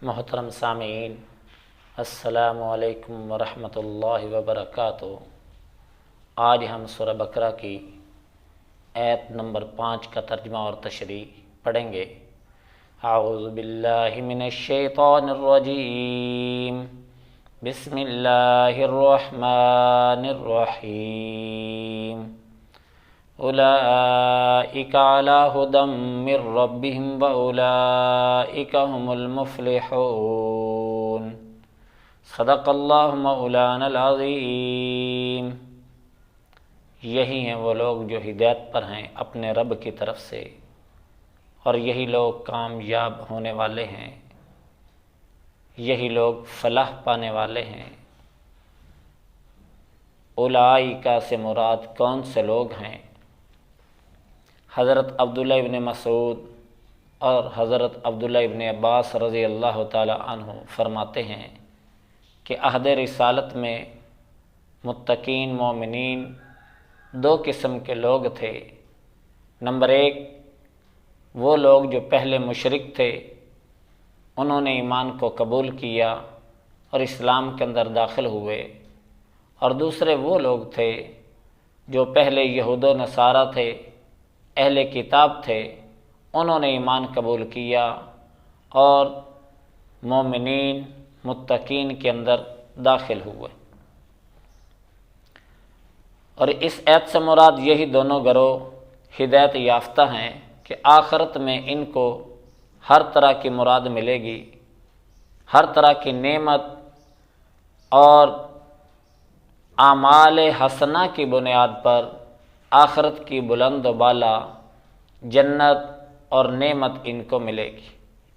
محترم سامعین، السلام علیکم ورحمۃ اللہ وبرکاتہ۔ آج ہم سورہ بقرہ کی آیت نمبر 5 کا ترجمہ اور تشریح پڑھیں گے۔ اعوذ باللہ من الشیطان الرجیم، بسم اللہ الرحمن الرحیم۔ اولئک علی ھدی من ربہم واولئک ھم المفلحون۔ صدق اللہ مولانا العظیم۔ یہی ہیں وہ لوگ جو ہدایت پر ہیں اپنے رب کی طرف سے، اور یہی لوگ کامیاب ہونے والے ہیں، یہی لوگ فلاح پانے والے ہیں۔ اولئک سے مراد کون سے لوگ ہیں؟ حضرت عبداللہ ابن مسعود اور حضرت عبداللہ ابن عباس رضی اللہ تعالی عنہ فرماتے ہیں کہ عہد رسالت میں متقین مومنین 2 قسم کے لوگ تھے۔ نمبر 1، وہ لوگ جو پہلے مشرک تھے، انہوں نے ایمان کو قبول کیا اور اسلام کے اندر داخل ہوئے، اور دوسرے وہ لوگ تھے جو پہلے یہود و نصارہ تھے، اہل کتاب تھے، انہوں نے ایمان قبول کیا اور مومنین متقین کے اندر داخل ہوئے۔ اور اس آیت سے مراد یہی دونوں گروہ ہدایت یافتہ ہیں کہ آخرت میں ان کو ہر طرح کی مراد ملے گی، ہر طرح کی نعمت اور اعمال حسنہ کی بنیاد پر آخرت کی بلند و بالا جنت اور نعمت ان کو ملے گی۔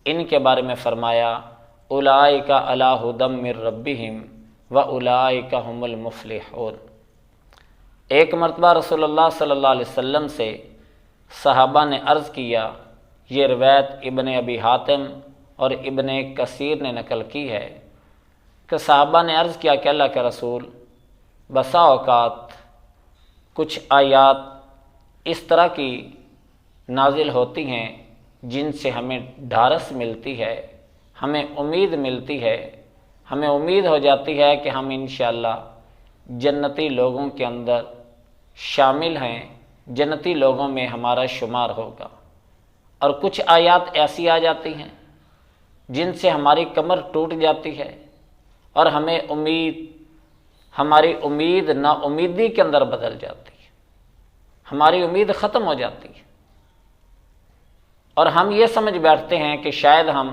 ان کے بارے میں فرمایا اولئک علی ھدی من ربہم واولئک ھم المفلحون۔ ایک مرتبہ رسول اللہ صلی اللہ علیہ وسلم سے صحابہ نے عرض کیا، یہ روایت ابن ابی حاتم اور ابن کثیر نے نقل کی ہے کہ صحابہ نے عرض کیا کہ اللہ کے رسول، بسا اوقات کچھ آیات اس طرح کی نازل ہوتی ہیں جن سے ہمیں ڈھارس ملتی ہے، ہمیں امید ملتی ہے، ہمیں امید ہو جاتی ہے کہ ہم انشاءاللہ جنتی لوگوں کے اندر شامل ہیں، جنتی لوگوں میں ہمارا شمار ہوگا۔ اور کچھ آیات ایسی آ جاتی ہیں جن سے ہماری کمر ٹوٹ جاتی ہے اور ہماری امید نا امیدی کے اندر بدل جاتی ہے، ہماری امید ختم ہو جاتی ہے، اور ہم یہ سمجھ بیٹھتے ہیں کہ شاید ہم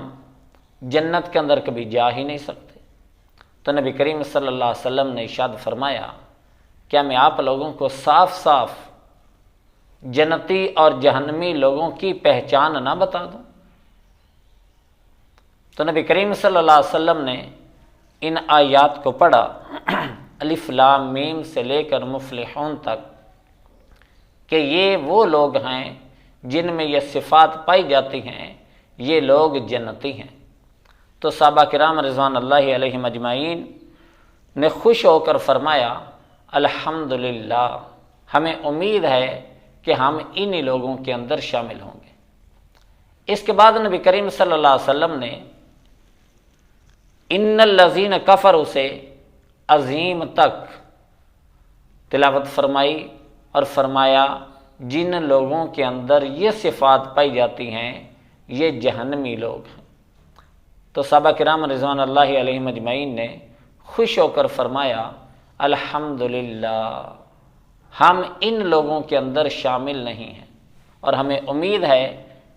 جنت کے اندر کبھی جا ہی نہیں سکتے۔ تو نبی کریم صلی اللہ علیہ وسلم نے ارشاد فرمایا، کیا میں آپ لوگوں کو صاف صاف جنتی اور جہنمی لوگوں کی پہچان نہ بتا دوں؟ تو نبی کریم صلی اللہ علیہ وسلم نے ان آیات کو پڑھا، الف لام میم سے لے کر مفلحون تک، کہ یہ وہ لوگ ہیں جن میں یہ صفات پائی جاتی ہیں، یہ لوگ جنتی ہیں۔ تو صحابہ کرام رضوان اللہ علیہم اجمعین نے خوش ہو کر فرمایا، الحمدللہ، ہمیں امید ہے کہ ہم انہی لوگوں کے اندر شامل ہوں گے۔ اس کے بعد نبی کریم صلی اللہ علیہ وسلم نے ان الذین کفروا سے عظیم تک تلاوت فرمائی اور فرمایا، جن لوگوں کے اندر یہ صفات پائی جاتی ہیں یہ جہنمی لوگ ہیں۔ تو صحابہ کرام رضوان اللہ علیہم اجمعین نے خوش ہو کر فرمایا، الحمدللہ، ہم ان لوگوں کے اندر شامل نہیں ہیں، اور ہمیں امید ہے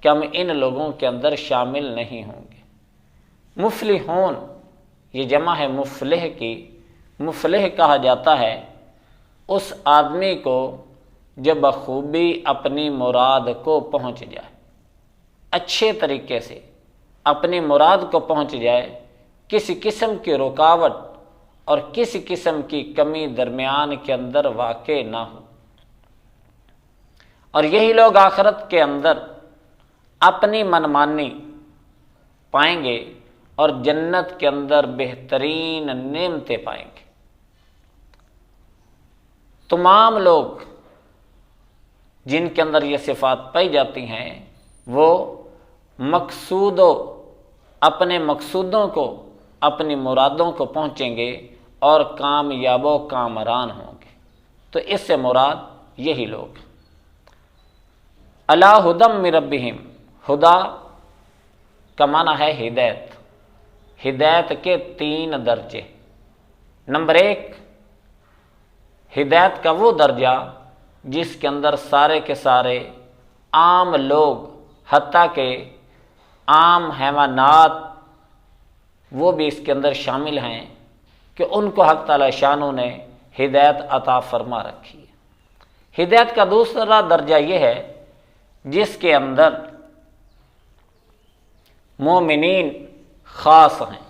کہ ہم ان لوگوں کے اندر شامل نہیں ہوں گے۔ مفلحون یہ جمع ہے مفلح کی۔ مفلح کہا جاتا ہے اس آدمی کو جو بخوبی اپنی مراد کو پہنچ جائے، اچھے طریقے سے اپنی مراد کو پہنچ جائے، کسی قسم کی رکاوٹ اور کسی قسم کی کمی درمیان کے اندر واقع نہ ہو۔ اور یہی لوگ آخرت کے اندر اپنی منمانی پائیں گے اور جنت کے اندر بہترین نعمتیں پائیں گے۔ تمام لوگ جن کے اندر یہ صفات پائی جاتی ہیں وہ مقصود و اپنے مقصودوں کو، اپنی مرادوں کو پہنچیں گے اور کامیاب و کامران ہوں گے۔ تو اس سے مراد یہی لوگ ہیں۔ علی ھدی من ربہم، ہدا کا معنی ہے ہدایت، ہدایت کے 3 درجے۔ نمبر 1، ہدایت کا وہ درجہ جس کے اندر سارے کے سارے عام لوگ، حتیٰ کہ عام حیوانات وہ بھی اس کے اندر شامل ہیں، کہ ان کو حق تعالی شانوں نے ہدایت عطا فرما رکھی ہے۔ ہدایت کا دوسرا درجہ یہ ہے جس کے اندر مومنین خاص ہیں،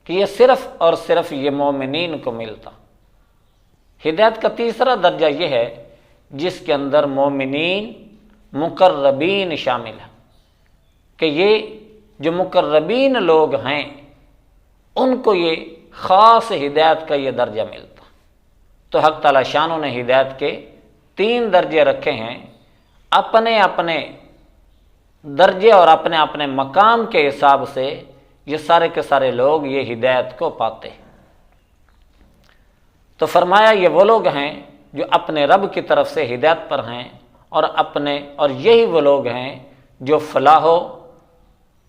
کہ یہ صرف اور صرف یہ مومنین کو ملتا۔ ہدایت کا تیسرا درجہ یہ ہے جس کے اندر مومنین مقربین شامل ہیں، کہ یہ جو مقربین لوگ ہیں ان کو یہ خاص ہدایت کا یہ درجہ ملتا۔ تو حق تعالی شانوں نے ہدایت کے 3 درجے رکھے ہیں، اپنے اپنے درجے اور اپنے اپنے مقام کے حساب سے یہ سارے کے سارے لوگ یہ ہدایت کو پاتے ہیں۔ تو فرمایا یہ وہ لوگ ہیں جو اپنے رب کی طرف سے ہدایت پر ہیں، اور یہی وہ لوگ ہیں جو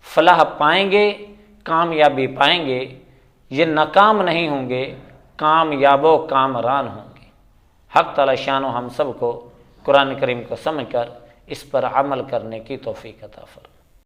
فلاح پائیں گے، کامیابی پائیں گے، یہ ناکام نہیں ہوں گے، کامیاب و کامران ہوں گے۔ حق تعالی شانو ہم سب کو قرآن کریم کو سمجھ کر اس پر عمل کرنے کی توفیق عطا فرمائے۔